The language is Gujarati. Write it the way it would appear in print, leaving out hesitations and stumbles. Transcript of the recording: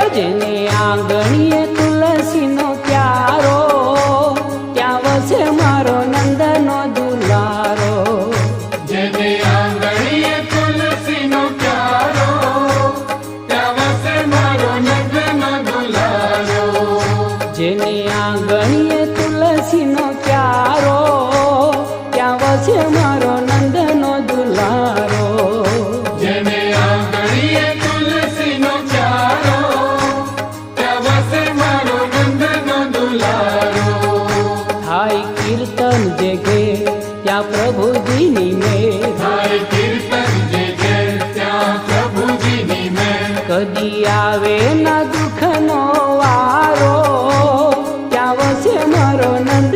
જેને આંગણીએ તુલસીનો ક્યારો, ત્યાં વસે મારો નંદનો દુલારો. જેને આંગણીએ તુલસીનો ક્યારો, ત્યાં વસે મારો નંદનો દુલારો. જેને આંગણીએ તુલસીનો ક્યારો, ત્યાં વસે મારો નંદનો દુલારો. જેને આંગણીએ તુલસીનો ક્યારો, ત્યાં વસે મારો નંદનો દુલારો. થાય કીર્તન જે ઘેર ત્યાં પ્રભુજીની મેર, થાય કીર્તન જે ઘેર ત્યાં પ્રભુજીની મેર. કદી આવે ના દુઃખનો વારો, ત્યાં વસે મારો નંદ